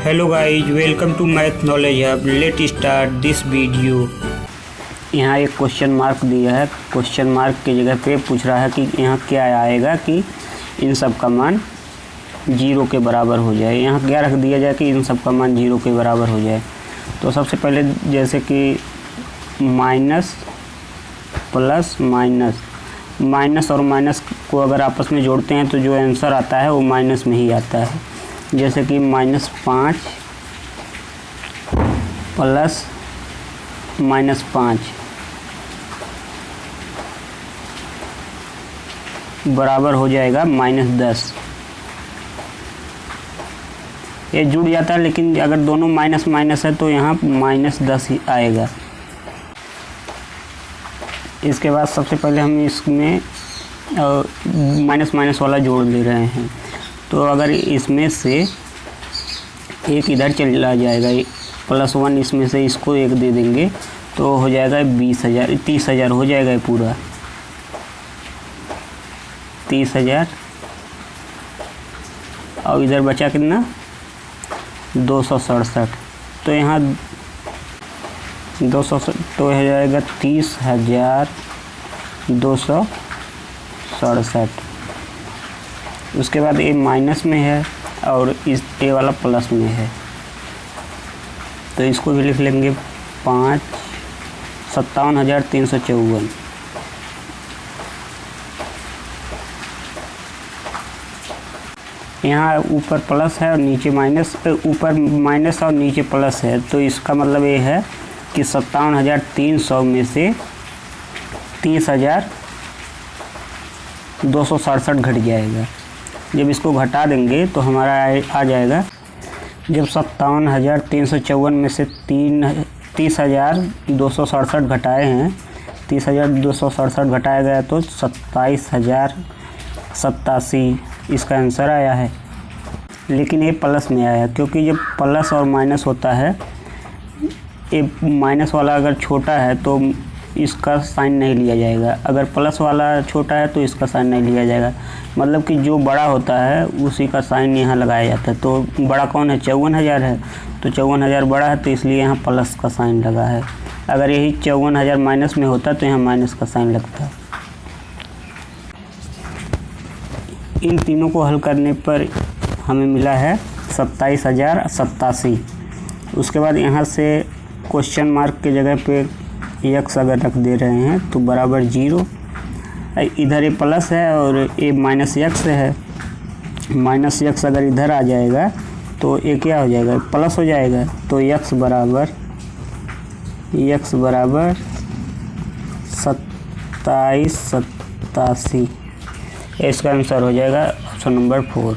Hello guys, welcome to math knowledge hub. Let start this video. यहाँ एक question mark दिया है। Question mark की जगह पे पूछ रहा है कि यहाँ क्या आएगा कि इन सब का मान 0 के बराबर हो जाए। यहाँ क्या रख दिया जाए कि इन सब का मान 0 के बराबर हो जाए। तो सबसे पहले जैसे कि माइनस प्लस माइनस, माइनस और माइनस को अगर आपस में जोड़ते हैं तो जो आंसर आता है वो माइनस में ही आता है। जैसे कि -5 प्लस -5 बराबर हो जाएगा -10। ये जुड़ जाता है, लेकिन अगर दोनों माइनस माइनस है तो यहाँ -10 ही आएगा। इसके बाद सबसे पहले हम इसमें माइनस माइनस वाला जोड़ ले रहे हैं। तो अगर इसमें से एक इधर चला जाएगा, +1 इसमें से इसको एक दे देंगे तो हो जाएगा 20,000, 30,000 हो जाएगा ये पूरा 30,000। और इधर बचा कितना 267। तो यहाँ 200 तो हो जाएगा 30,267। उसके बाद ये माइनस में है और इस ए वाला प्लस में है, तो इसको भी लिख लेंगे 57,354। यहाँ ऊपर प्लस है और नीचे माइनस, ऊपर माइनस और नीचे प्लस है, तो इसका मतलब ये है कि 57,300 में से 30,267 घट जाएगा। जब इसको घटा देंगे तो हमारा आ जाएगा, जब 57,354 में से 30,267 घटाए हैं, 30,267 घटाया गया तो 27,087 इसका आंसर आया है। लेकिन ये प्लस में आया, क्योंकि जब प्लस और माइनस होता है, ये माइनस वाला अगर छोटा है तो इसका साइन नहीं लिया जाएगा, अगर प्लस वाला छोटा है तो इसका साइन नहीं लिया जाएगा। मतलब कि जो बड़ा होता है उसी का साइन यहाँ लगाया जाता है। तो बड़ा कौन है, 54,000 है, तो 54,000 बड़ा है तो इसलिए यहाँ प्लस का साइन लगा है। अगर यही 54,000 माइनस में होता तो यहाँ माइनस का साइन लगता। इन तीनों को हल करने पर हमें मिला है 27,087। उसके बाद यहाँ से क्वेश्चन मार्क की जगह पे x अगर रख दे रहे हैं तो बराबर 0। इधर ये प्लस है और ये -x है। -x अगर इधर आ जाएगा तो ये क्या हो जाएगा, प्लस हो जाएगा। तो x बराबर 27,87, इसका आंसर हो जाएगा ऑप्शन नंबर 4।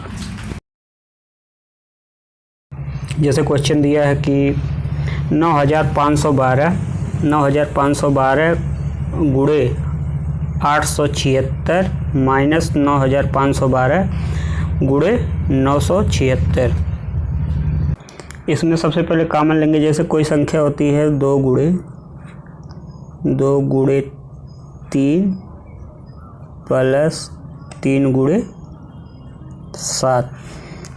जैसे क्वेश्चन दिया है कि 9,512 गुणे 876 माइनस 9,512 गुणे 976। इसमें सबसे पहले कॉमन लेंगे। जैसे कोई संख्या होती है 2 गुणे 3 प्लस 3 गुणे 7।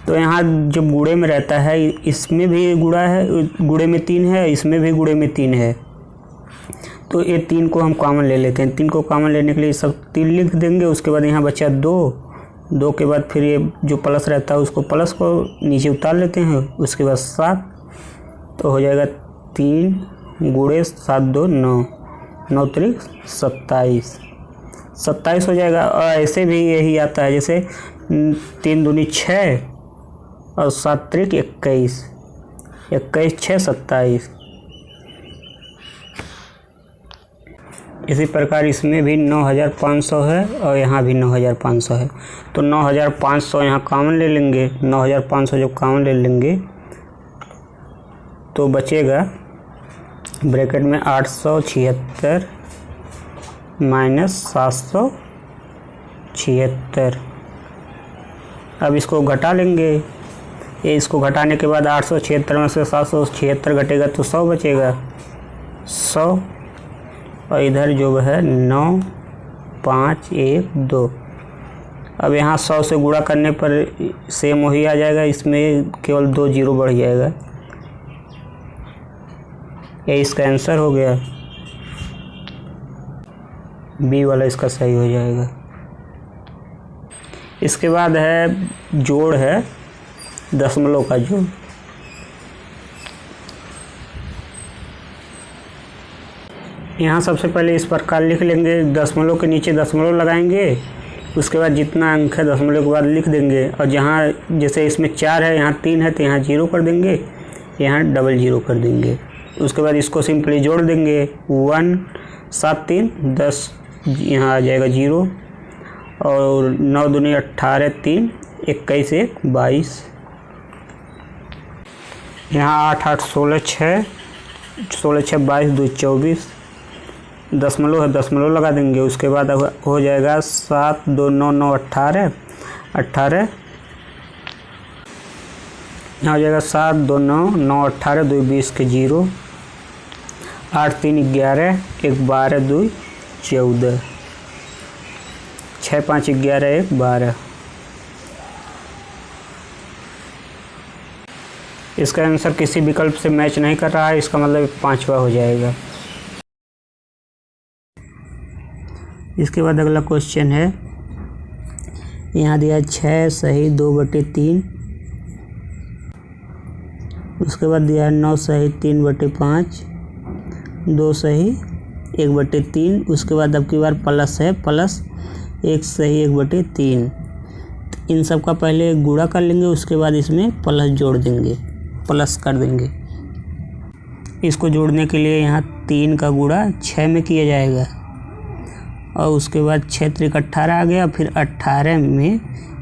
तो यहाँ जब गुणे में रहता है, इसमें भी गुणा है, गुणे में 3 है, इसमें भी गुणे में 3 है, तो ये 3 को हम कॉमन ले लेते हैं। 3 को कॉमन लेने के लिए सब 3 लिख देंगे। उसके बाद यहाँ बचा 2 के बाद फिर ये जो प्लस रहता है उसको प्लस को नीचे उतार लेते हैं। उसके बाद 7, तो हो जाएगा 3 गुणे 7 2 9, 9 त्रिक 27 हो जाएगा। और ऐसे भी यही आता है, जैसे 3 दूनी 6 और 7 त्रिक 21, 21 6 27। इसी प्रकार इसमें भी 9,500 है और यहाँ भी 9,500 है, तो 9,500 यहाँ कॉमन ले लेंगे। 9,500 जब कॉमन ले लेंगे तो बचेगा ब्रैकेट में 876 माइनस 776। अब इसको घटा लेंगे। ये इसको घटाने के बाद 876 में से 776 घटेगा तो 100 बचेगा, 100। और इधर जो है 9 5 1 2, अब यहाँ 100 से गुणा करने पर सेम वही आ जाएगा, इसमें केवल 2 जीरो बढ़ जाएगा। ये इसका आंसर हो गया, बी वाला इसका सही हो जाएगा। इसके बाद है जोड़ है, दशमलव का जोड़। यहाँ सबसे पहले इस प्रकार लिख लेंगे, दशमलव के नीचे दशमलव लगाएंगे, उसके बाद जितना अंक है दशमलव के बाद लिख देंगे, और जहाँ जैसे इसमें 4 है, यहाँ 3 है, तो यहाँ 0 कर देंगे, यहाँ डबल 0 कर देंगे। उसके बाद इसको सिंपली जोड़ देंगे, 1 7 3 10, यहाँ आ जाएगा 0, और 9 दूनी 18 3 21 1 22, यहाँ 8 8 16 6 16 6 22 2 24, दशमलव है दशमलव लगा देंगे। उसके बाद हो जाएगा 7 2 9 9 18 18, यहाँ हो जाएगा 7 2 9 9 18 2 20 के 0, 8 3 11 1 12 2 14, 6 5 11 1 12। इसका आंसर किसी विकल्प से मैच नहीं कर रहा है, इसका मतलब 5वां हो जाएगा। इसके बाद अगला क्वेश्चन है, यहाँ दिया 6 सही 2/3, उसके बाद दिया 9 सही 3/5, 2 सही 1/3, उसके बाद अब की बार प्लस है, प्लस 1 सही 1/3। इन सब का पहले गुणा कर लेंगे, उसके बाद इसमें प्लस जोड़ देंगे, प्लस कर देंगे। इसको जोड़ने के लिए यहाँ 3 का गुणा 6 में किया जाएगा, और उसके बाद 6 3 18 आ गया, फिर 18 में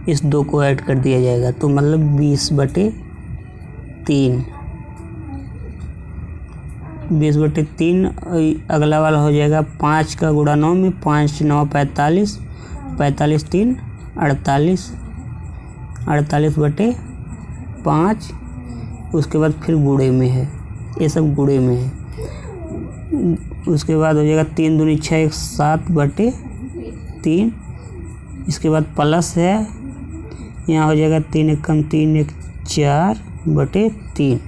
इस 2 को ऐड कर दिया जाएगा, तो मतलब 20/3, 20/3। अगला वाला हो जाएगा 5 का गुणा 9 में, 5 9 45, 45 3 48, 48/5। उसके बाद फिर गुणे में है, ये सब गुणे में है। उसके बाद हो जाएगा 3 दूनी 6 7/3, इसके बाद प्लस है, यहाँ हो जाएगा 3 1 3 1 4/3।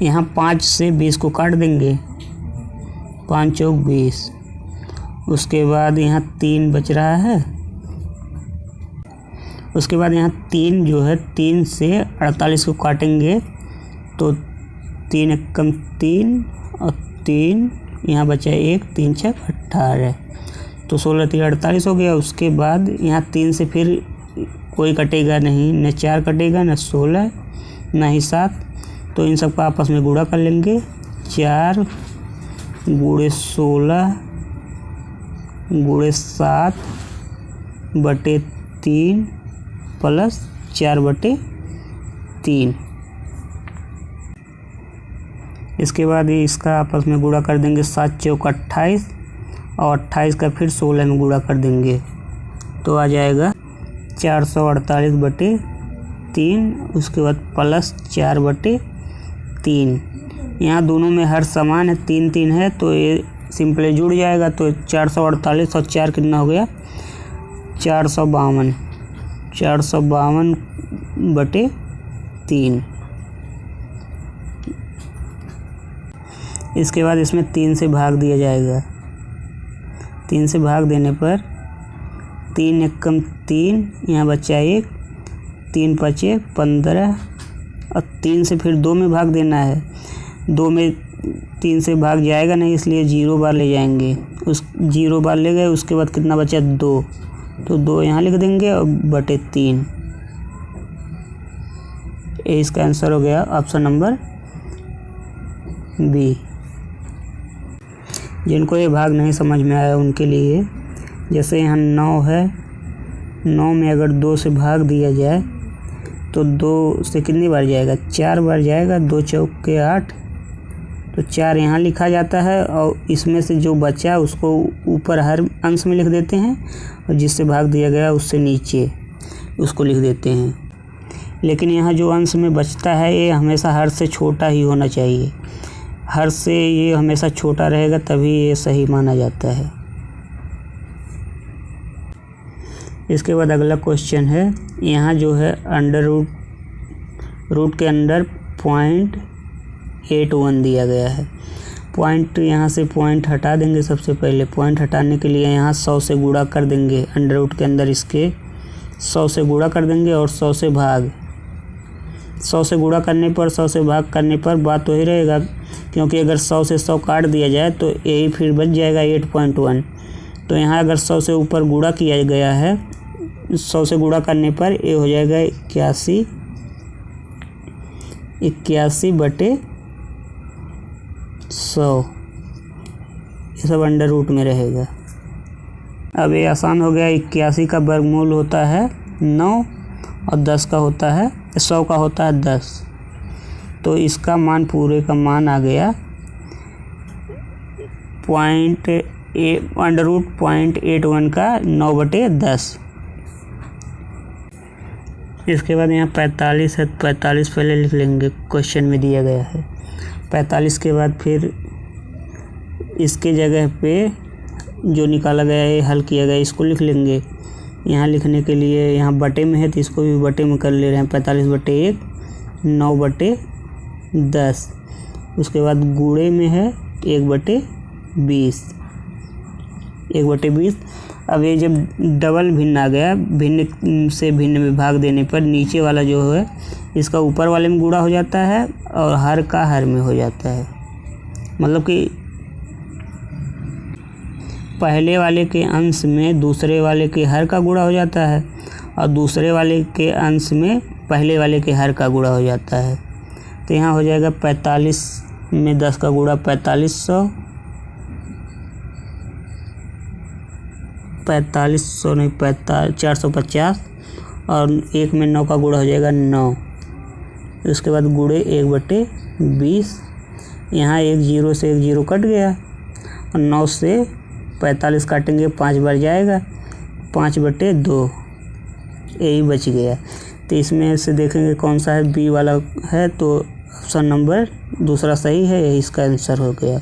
यहाँ 5 से 20 को काट देंगे, 5 चौक 20। उसके बाद यहाँ 3 बच रहा है, उसके बाद यहाँ 3 जो है 3 से 48 को काटेंगे, तो 3 1 3 और 3 यहाँ बचा 1 3 6 18, तो 16 3 48 हो गया। उसके बाद यहाँ 3 से फिर कोई कटेगा नहीं, न 4 कटेगा, न 16, न ही 7, तो इन सब का आपस में गुणा कर लेंगे। 4 गुणे 16 गुणे 7/3 प्लस 4/3। इसके बाद ये इसका आपस में गुणा कर देंगे, 7 चौक 28, और 28 का फिर 16 में गुणा कर देंगे, तो आ जाएगा 448/3। उसके बाद प्लस 4/3। यहाँ दोनों में हर समान है, 3 3 है, तो ये सिंपली जुड़ जाएगा, तो 448 और 4 कितना हो गया 452, 452/3। इसके बाद इसमें 3 से भाग दिया जाएगा, 3 से भाग देने पर 3 1 3, यहाँ बचा 1, 3 5 15, और 3 से फिर 2 में भाग देना है। 2 में 3 से भाग जाएगा नहीं, इसलिए 0 बार ले जाएंगे, उस 0 बार ले गए। उसके बाद कितना बचा 2, तो 2 यहाँ लिख देंगे, और /3। ये इसका आंसर हो गया ऑप्शन नंबर बी। जिनको ये भाग नहीं समझ में आया उनके लिए, जैसे यहाँ 9 है, 9 में अगर 2 से भाग दिया जाए तो 2 से कितनी बार जाएगा 4 बार जाएगा, 2 चौक के 8, तो 4 यहाँ लिखा जाता है, और इसमें से जो बचा उसको ऊपर हर अंश में लिख देते हैं, और जिससे भाग दिया गया उससे नीचे उसको लिख देते हैं। लेकिन यहाँ जो अंश में बचता है ये हमेशा हर से छोटा ही होना चाहिए, हर से ये हमेशा छोटा रहेगा, तभी ये सही माना जाता है। इसके बाद अगला क्वेश्चन है, यहाँ जो है अंडर रूट के अंदर 0.81 दिया गया है। पॉइंट यहाँ से पॉइंट हटा देंगे। सबसे पहले पॉइंट हटाने के लिए यहाँ 100 से गुणा कर देंगे। अंडर रूट के अंदर इसके 100 से गुणा कर देंगे और 100 से भाग। 100 से गुणा करने पर 100 से भाग करने पर बात वही रहेगा, क्योंकि अगर 100 से 100 काट दिया जाए तो यही फिर बच जाएगा 8.1। तो यहाँ अगर 100 से ऊपर गुणा किया गया है, 100 से गुणा करने पर ये हो जाएगा 81 बटे 100। ये सब अंडर रूट में रहेगा। अब ये आसान हो गया। 81 का वर्गमूल होता है 9 और 10 का होता है 100 का होता है 10। तो इसका मान, पूरे का मान आ गया अंडर रूट 0.81 का 9/10। इसके बाद यहाँ 45 है, 45 पहले लिख लेंगे, क्वेश्चन में दिया गया है। 45 के बाद फिर इसके जगह पे जो निकाला गया है, हल किया गया, इसको लिख लेंगे। यहाँ लिखने के लिए यहाँ बटे में है तो इसको भी बटे में कर ले रहे हैं। 45/1 9/10। उसके बाद गुणे में है 1/20। 1/20। अब ये जब डबल भिन्न आ गया, भिन्न से भिन्न में भाग देने पर नीचे वाला जो है इसका ऊपर वाले में गुणा हो जाता है और हर का हर में हो जाता है। मतलब कि पहले वाले के अंश में दूसरे वाले के हर का गुणा हो जाता है और दूसरे वाले के अंश में पहले वाले के हर का गुणा हो जाता है। तो यहाँ हो जाएगा 45 में 10 का गुणा 4500, 450 और 1 में 9 का गुणा हो जाएगा 9। उसके बाद गुणे 1/20। यहाँ 1 0 से 1 0 कट गया और 9 से 45 काटेंगे 5 बार जाएगा, 5/2 यही बच गया। तो इसमें से देखेंगे कौन सा है, बी वाला है, तो ऑप्शन नंबर दूसरा सही है, यही इसका आंसर हो गया।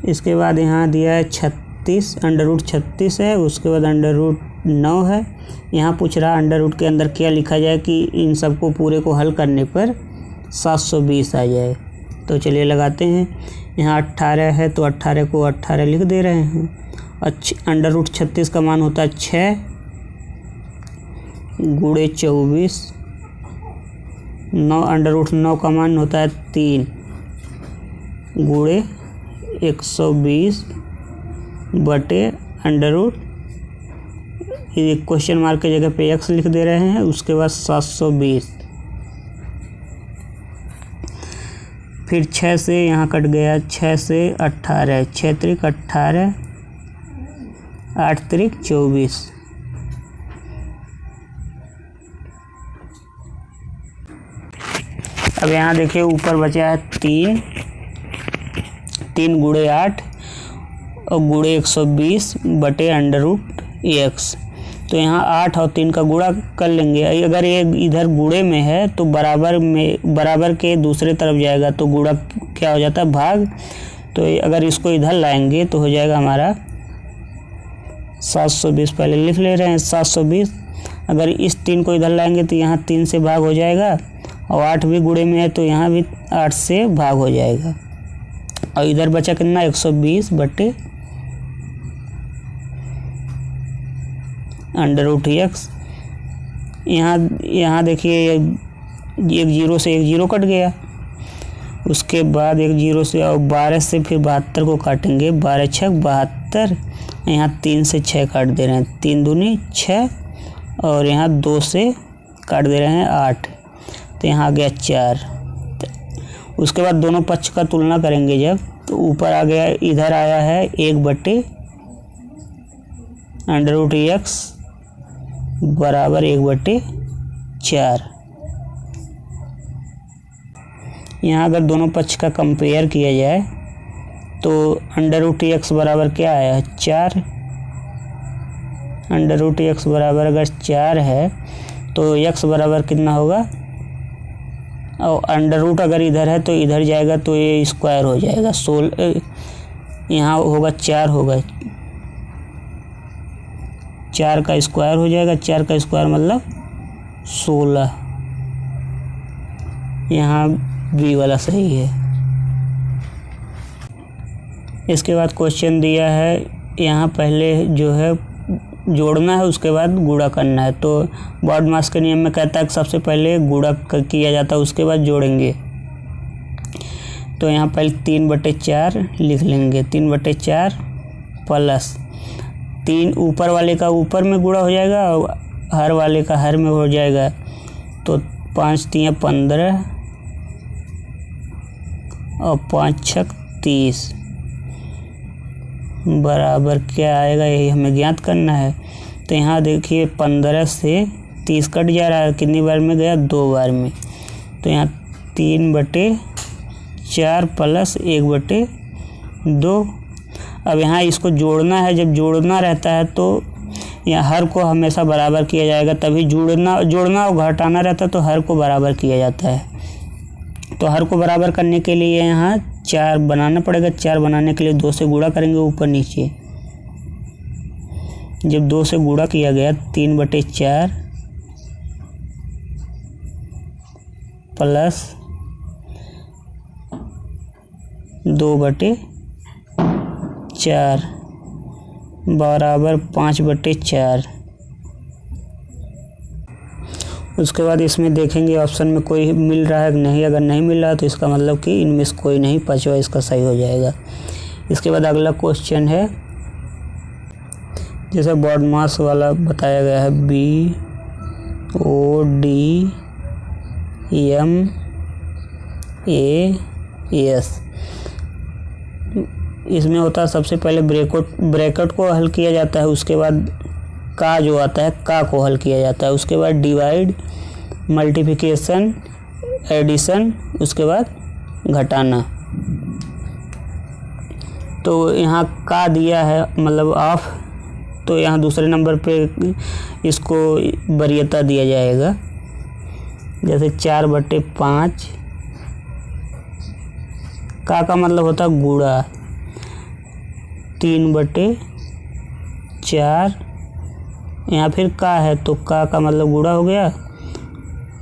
इसके बाद यहाँ दिया है 36, अंडर रूट 36 है। उसके बाद अंडर रूट 9 है। यहाँ पूछ रहा अंडर रूट के अंदर क्या लिखा जाए कि इन सबको पूरे को हल करने पर 720 आ जाए। तो चलिए लगाते हैं। यहाँ 18 है तो 18 को 18 लिख दे रहे हैं। अंडर रूट 36 का मान होता है 6 गुणे 24। 9 अंडर रूट 9 का मान होता है 3 गुणे 120 बटे अंडर रूट, ये क्वेश्चन मार्क की जगह पे x लिख दे रहे हैं। उसके बाद 720। फिर 6 से यहाँ कट गया, 6 से 18, 6 त्रिक 18, 8 त्रिक 24। अब यहाँ देखिए ऊपर बचा है 3 गुणे 8 और गुणे 120 बटे अंडर रूट x। तो यहाँ 8 और 3 का गुणा कर लेंगे। अगर ये इधर गुणे में है तो बराबर के दूसरे तरफ जाएगा तो गुणा क्या हो जाता है, भाग। तो अगर इसको इधर लाएंगे तो हो जाएगा हमारा 720। पहले लिख ले रहे हैं 720। अगर इस 3 को इधर लाएंगे तो यहाँ 3 से भाग हो जाएगा और 8 भी गुणे में है तो यहाँ भी 8 से भाग हो जाएगा। और इधर बचा कितना, 120 बटे अंडर रूट x। यहाँ देखिए 1 0 से 1 0 कट गया। उसके बाद 1 0 से और 12 से फिर 72 को काटेंगे। 12 6 72। यहाँ 3 से 6 काट दे रहे हैं, 3 दूनी 6 और यहाँ 2 से काट दे रहे हैं 8। तो यहाँ आ गया 4। उसके बाद दोनों पक्ष का तुलना करेंगे जब, तो ऊपर आ गया, इधर आया है 1 बटे अंडर रूट x बराबर 1/4। यहाँ अगर दोनों पक्ष का कंपेयर किया जाए तो अंडर रूट x बराबर क्या आया है, 4। अंडर रूट x बराबर अगर 4 है तो x बराबर कितना होगा, और अंडर रूट अगर इधर है तो इधर जाएगा तो ये स्क्वायर हो जाएगा। यहाँ होगा 4 होगा, 4 का स्क्वायर हो जाएगा, 4 का स्क्वायर मतलब 16। यहाँ बी वाला सही है। इसके बाद क्वेश्चन दिया है, यहाँ पहले जो है जोड़ना है, उसके बाद गुणा करना है। तो बॉडमास के नियम में कहता है कि सबसे पहले गुणा किया जाता है, उसके बाद जोड़ेंगे। तो यहाँ पहले 3/4 लिख लेंगे, 3/4 प्लस 3 ऊपर वाले का ऊपर में गुणा हो जाएगा और हर वाले का हर में हो जाएगा। तो 5 3 15 और 5 6 30 बराबर क्या आएगा, यही हमें ज्ञात करना है। तो यहाँ देखिए 15 से 30 कट जा रहा है, कितनी बार में गया, 2 बार में। तो यहाँ 3/4 प्लस 1/2। अब यहाँ इसको जोड़ना है, जब जोड़ना रहता है तो यहाँ हर को हमेशा बराबर किया जाएगा, तभी जोड़ना और घटाना रहता है तो हर को बराबर किया जाता है। तो हर को बराबर करने के लिए यहाँ 4 बनाना पड़ेगा। 4 बनाने के लिए 2 से गुणा करेंगे ऊपर नीचे। जब 2 से गुणा किया गया 3/4 प्लस 2/4 बराबर 5/4। उसके बाद इसमें देखेंगे ऑप्शन में कोई मिल रहा है कि नहीं। अगर नहीं मिल रहा तो इसका मतलब कि इनमें से कोई नहीं, 5वां इसका सही हो जाएगा। इसके बाद अगला क्वेश्चन है, जैसे बॉडमास वाला बताया गया है, BODMAS। इसमें होता है सबसे पहले ब्रैकेट को हल किया जाता है, उसके बाद का जो आता है का को हल किया जाता है, उसके बाद डिवाइड, मल्टीप्लिकेशन, एडिशन, उसके बाद घटाना। तो यहाँ का दिया है मतलब ऑफ, तो यहाँ दूसरे नंबर पे इसको वरीयता दिया जाएगा। जैसे 4/5 का मतलब होता है गुणा, 3/4 यहाँ फिर का है तो का मतलब गुणा हो गया,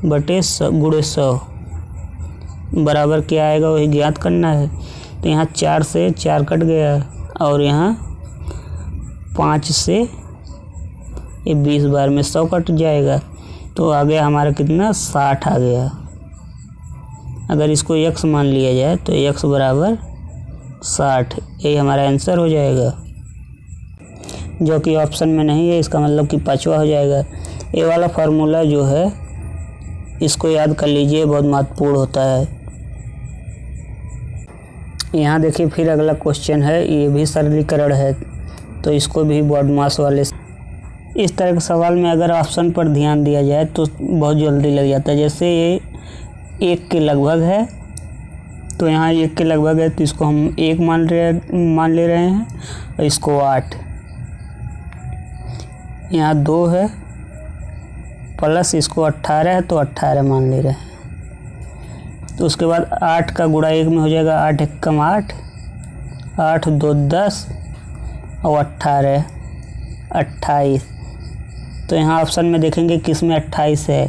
गुणे 100 बराबर क्या आएगा वही ज्ञात करना है। तो यहाँ 4 से 4 कट गया और यहाँ 5 से ये 20 बार में 100 कट जाएगा। तो आ गया हमारा कितना, 60 आ गया। अगर इसको x मान लिया जाए तो x बराबर 60, यही हमारा आंसर हो जाएगा, जो कि ऑप्शन में नहीं है। इसका मतलब कि 5वां हो जाएगा। ये वाला फार्मूला जो है इसको याद कर लीजिए, बहुत महत्वपूर्ण होता है। यहाँ देखिए फिर अगला क्वेश्चन है, ये भी सरलीकरण है, तो इसको भी बॉडमास वाले इस तरह के सवाल में अगर ऑप्शन पर ध्यान दिया जाए तो बहुत जल्दी लग जाता है। जैसे ये 1 के लगभग है, तो यहाँ 1 के लगभग है तो इसको हम 1 मान ले रहे हैं और इसको 8। यहाँ 2 है प्लस इसको 18 है तो 18 मान ले रहे हैं। तो उसके बाद 8 का गुणा 1 में हो जाएगा, 8 1 कम 8, 8 2 10 और 18 28। तो यहाँ ऑप्शन में देखेंगे किस में 28 है,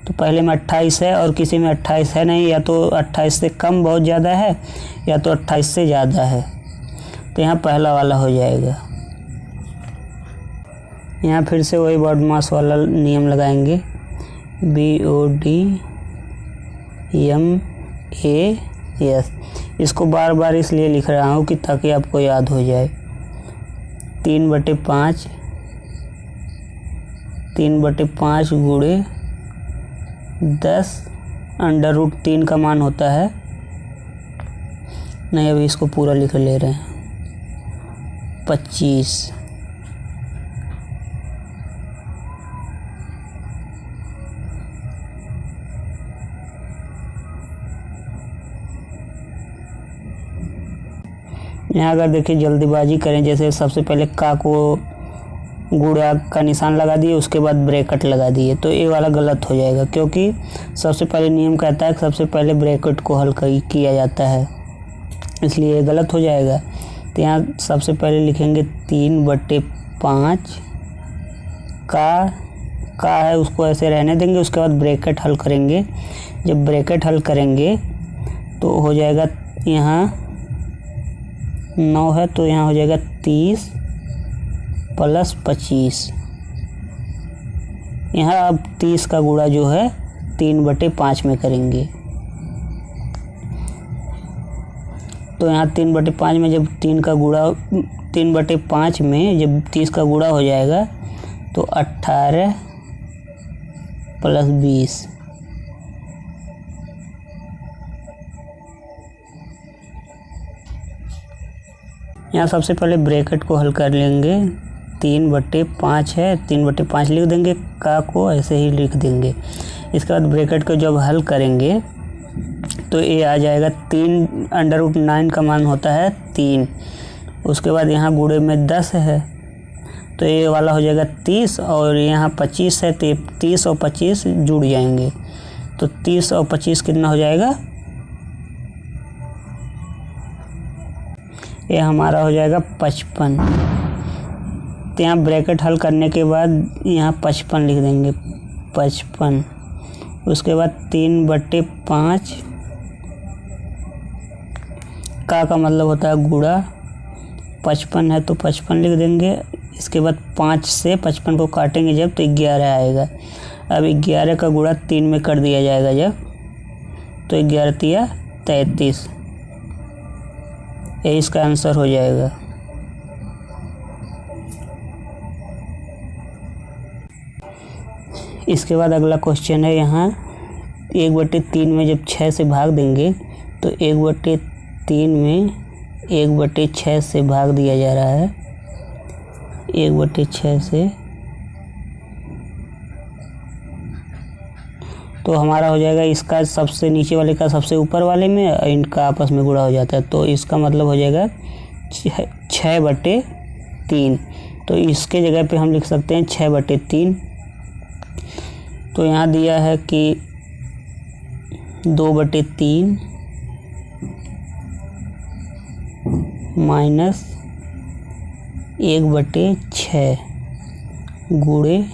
तो पहले में 28 है और किसी में 28 है नहीं, या तो 28 से कम बहुत ज़्यादा है या तो 28 से ज़्यादा है। तो यहाँ पहला वाला हो जाएगा। यहाँ फिर से वही बॉडमास वाला नियम लगाएंगे, BODMAS। इसको बार बार इसलिए लिख रहा हूँ कि ताकि आपको याद हो जाए। 3/5 गुणे 10 √3 का मान होता है, नहीं अभी इसको पूरा लिख ले रहे हैं, 25। यहाँ अगर देखिए जल्दीबाजी करें, जैसे सबसे पहले का को गुणा का निशान लगा दिए, उसके बाद ब्रैकेट लगा दिए, तो ये वाला गलत हो जाएगा, क्योंकि सबसे पहले नियम कहता है कि सबसे पहले ब्रैकेट को हल किया जाता है, इसलिए ये गलत हो जाएगा। तो यहाँ सबसे पहले लिखेंगे 3/5 का है उसको ऐसे रहने देंगे। उसके बाद ब्रैकेट हल करेंगे। जब ब्रैकेट हल करेंगे तो हो जाएगा, यहाँ 9 है तो यहाँ हो जाएगा 30 + 25। यहाँ अब 30 का गुणा जो है 3/5 में करेंगे। तो यहाँ 3/5 में जब 3/5 में जब 30 का गुणा हो जाएगा तो 18 + 20। यहाँ सबसे पहले ब्रैकेट को हल कर लेंगे। 3/5 है, 3/5 लिख देंगे, का को ऐसे ही लिख देंगे। इसके बाद ब्रैकेट को जब हल करेंगे तो ये आ जाएगा 3 √9 का मान होता है 3। उसके बाद यहाँ गुणे में 10 है तो ये वाला हो जाएगा 30 और यहाँ 25 है तो 30 और 25 जुड़ जाएंगे। तो 30 और 25 कितना हो जाएगा, ये हमारा हो जाएगा 55। तो यहाँ ब्रैकेट हल करने के बाद यहाँ 55 लिख देंगे, 55। उसके बाद 3/5 का मतलब होता है गुणा, 55 है तो 55 लिख देंगे। इसके बाद 5 से 55 को काटेंगे जब तो 11 आएगा। अब 11 का गुणा 3 में कर दिया जाएगा जब, तो 11 × 33, ये इसका आंसर हो जाएगा। इसके बाद अगला क्वेश्चन है, यहाँ 1/3 में जब 6 से भाग देंगे तो 1/3 में 1/6 से भाग दिया जा रहा है, 1/6 से। तो हमारा हो जाएगा, इसका सबसे नीचे वाले का सबसे ऊपर वाले में, इनका आपस में गुणा हो जाता है। तो इसका मतलब हो जाएगा 6/3। तो इसके जगह पे हम लिख सकते हैं 6/3। तो यहाँ दिया है कि 2/3 -1/6 गुणे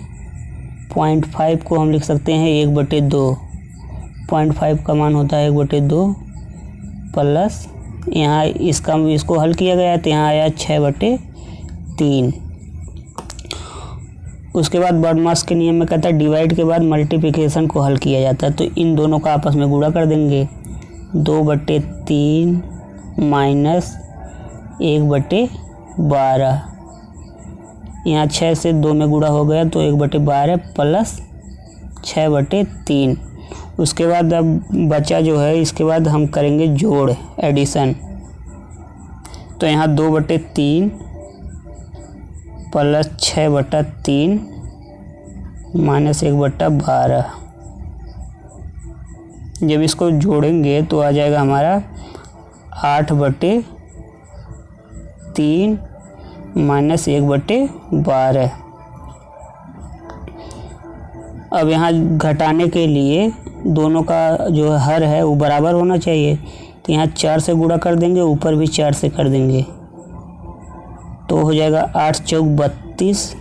0.5 को हम लिख सकते हैं 1/2। 0.5 का मान होता है 1/2 प्लस, यहाँ इसको हल किया गया तो यहाँ आया 6/3। उसके बाद बर्नमास के नियम में कहता है डिवाइड के बाद मल्टीप्लिकेशन को हल किया जाता है। तो इन दोनों का आपस में गुणा कर देंगे, 2/3 माइनस 1/12। यहाँ 6 से 2 में गुणा हो गया तो 1/12 प्लस 6/3। उसके बाद अब बचा जो है, इसके बाद हम करेंगे जोड़, एडिशन। तो यहाँ 2/3 प्लस 6/3 माइनस 1/12। जब इसको जोड़ेंगे तो आ जाएगा हमारा 8/3 माइनस 1/12। अब यहाँ घटाने के लिए दोनों का जो हर है वो बराबर होना चाहिए। तो यहाँ 4 से गुणा कर देंगे, ऊपर भी 4 से कर देंगे तो हो जाएगा 8 × 4 = 32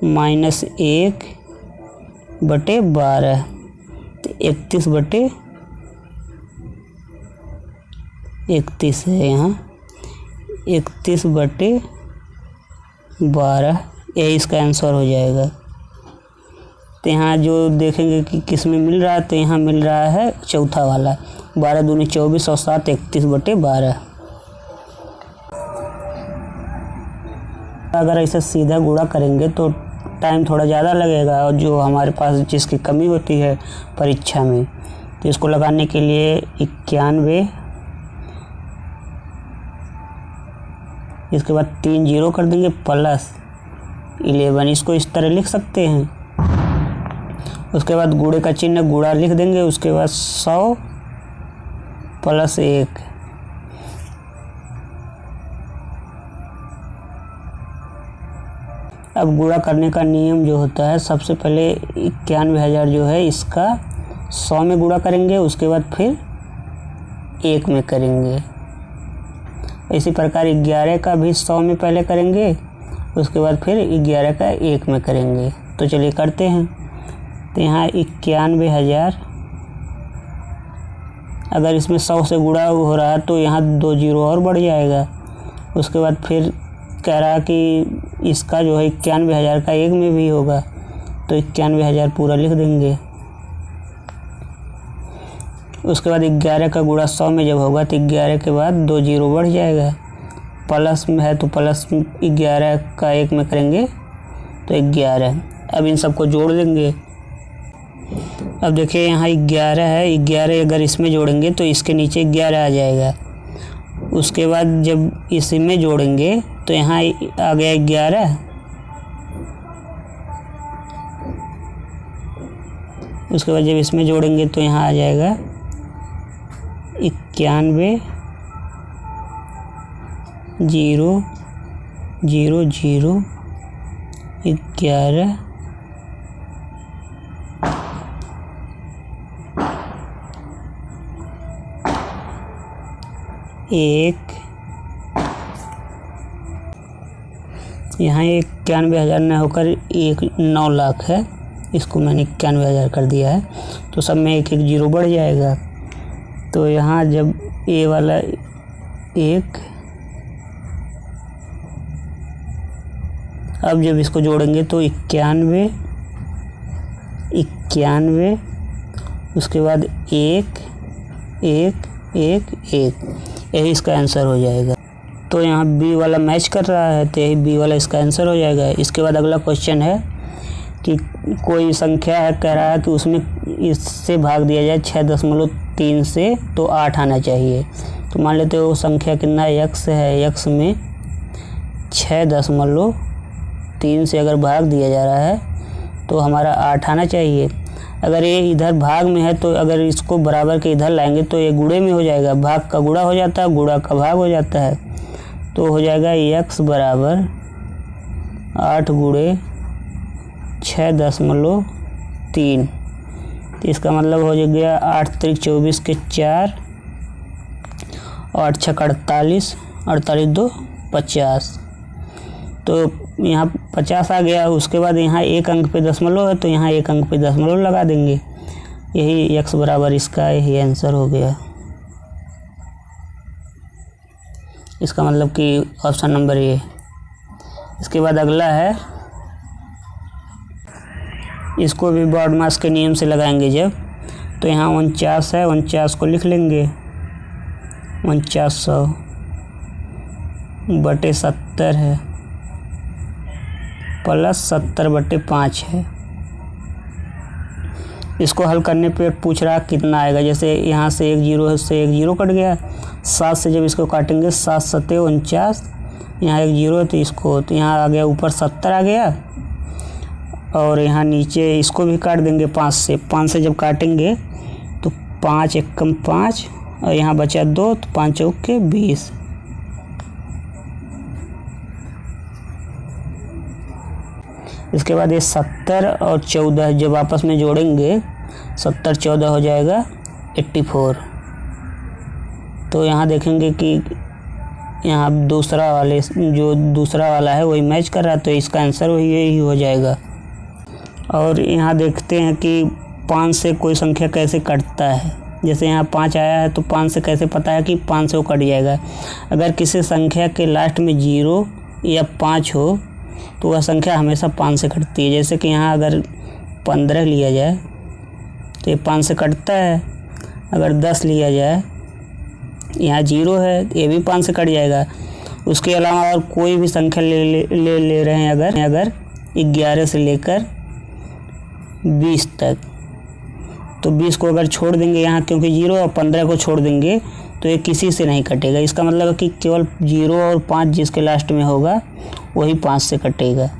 माइनस 1/12 तो 31/31 है। यहाँ 31/12 यही इसका आंसर हो जाएगा। तो यहाँ जो देखेंगे कि किस में मिल रहा है, तो यहाँ मिल रहा है चौथा वाला, 12 दूनी 24 और 7 31/12। अगर ऐसे सीधा गुणा करेंगे तो टाइम थोड़ा ज़्यादा लगेगा, और जो हमारे पास जिसकी कमी होती है परीक्षा में, तो इसको लगाने के लिए 91, इसके बाद 3 0 कर देंगे प्लस 11, इसको इस तरह लिख सकते हैं। उसके बाद गुणे का चिन्ह गुणा लिख देंगे, उसके बाद 100 प्लस 1। अब गुणा करने का नियम जो होता है, सबसे पहले 91,000 जो है इसका 100 में गुणा करेंगे, उसके बाद फिर 1 में करेंगे। इसी प्रकार 11 का भी 100 में पहले करेंगे, उसके बाद फिर 11 का 1 में करेंगे। तो चलिए करते हैं। तो यहाँ 91,000, अगर इसमें 100 से गुणा हो रहा है तो यहाँ 2 जीरो और बढ़ जाएगा। उसके बाद फिर कह रहा कि इसका जो है 91,000 का 1 में भी होगा, तो 91,000 पूरा लिख देंगे। उसके बाद 11 का गुणा 100 में जब होगा तो 11 के बाद 2 जीरो बढ़ जाएगा। प्लस में है तो प्लस 11 का 1 में करेंगे तो 11। अब इन सबको जोड़ देंगे। अब देखिए यहाँ 11 है, 11 अगर इसमें जोड़ेंगे तो इसके नीचे 11 आ जाएगा। उसके बाद जब इसी में जोड़ेंगे तो यहाँ आ गया 11। उसके बाद जब इसमें जोड़ेंगे तो यहाँ आ जाएगा 91 0 0 0 11 1। यहाँ 91,000 न होकर 9 लाख है, इसको मैंने 91,000 कर दिया है, तो सब में 1 1 जीरो बढ़ जाएगा। तो यहाँ जब ए वाला 1, अब जब इसको जोड़ेंगे तो 91 91, उसके बाद 1 1 1 1, यही इसका आंसर हो जाएगा। तो यहाँ बी वाला मैच कर रहा है, तो यही बी वाला इसका आंसर हो जाएगा। इसके बाद अगला क्वेश्चन है कि कोई संख्या है, कह रहा है कि उसमें इससे भाग दिया जाए 6.3 से तो 8 आना चाहिए। तो मान लेते हो वो संख्या कितना x है, x में 6.3 से अगर भाग दिया जा रहा है तो हमारा 8 आना चाहिए। अगर ये इधर भाग में है तो अगर इसको बराबर के इधर लाएंगे तो ये गुणे में हो जाएगा, भाग का गुणा हो जाता है, गुणा का भाग हो जाता है। तो हो जाएगा x बराबर 8 गुणे 6.3। तो इसका मतलब हो गया 8 त्रिक 24 के 4, 8 छक 48, 48 2 50। तो यहाँ 50 आ गया। उसके बाद यहाँ 1 अंक पे दशमलव है तो यहाँ 1 अंक पे दशमलव लगा देंगे। यही x बराबर इसका यही आंसर हो गया। इसका मतलब कि ऑप्शन नंबर ए। इसके बाद अगला है, इसको भी ब्रॉड मास के नियम से लगाएंगे जब, तो यहाँ 49 है, 49 को लिख लेंगे 4900 बटे 70 है प्लस 70/5 है। इसको हल करने पे पूछ रहा कितना आएगा। जैसे यहाँ से 1 जीरो से 1 जीरो कट गया, 7 से जब इसको काटेंगे 7 7 49, यहाँ 1 जीरो है तो इसको, तो यहाँ आ गया ऊपर 70 आ गया, और यहाँ नीचे इसको भी काट देंगे 5 से। 5 से जब काटेंगे तो 5 एकम 5 और यहाँ बचा 2, तो 5 चौक के 20। इसके बाद ये 70 और 14 जब आपस में जोड़ेंगे 70 14 हो जाएगा 84। तो यहाँ देखेंगे कि यहाँ दूसरा वाला है वही मैच कर रहा है, तो इसका आंसर वही यही हो जाएगा। और यहाँ देखते हैं कि 5 से कोई संख्या कैसे कटता है। जैसे यहाँ 5 आया है तो 5 से कैसे पता है कि 5 से वो कट जाएगा। अगर किसी संख्या के लास्ट में 0 या 5 हो तो वह संख्या हमेशा 5 से कटती है। जैसे कि यहाँ अगर 15 लिया जाए तो ये 5 से कटता है। अगर 10 लिया जाए, यहाँ 0 है, ये भी 5 से कट जाएगा। उसके अलावा और कोई भी संख्या ले रहे हैं अगर 11 से लेकर 20 तक, तो 20 को अगर छोड़ देंगे यहाँ, क्योंकि 0 और 15 को छोड़ देंगे तो ये किसी से नहीं कटेगा। इसका मतलब है कि केवल 0 और 5 जिसके लास्ट में होगा वही 5 से कटेगा।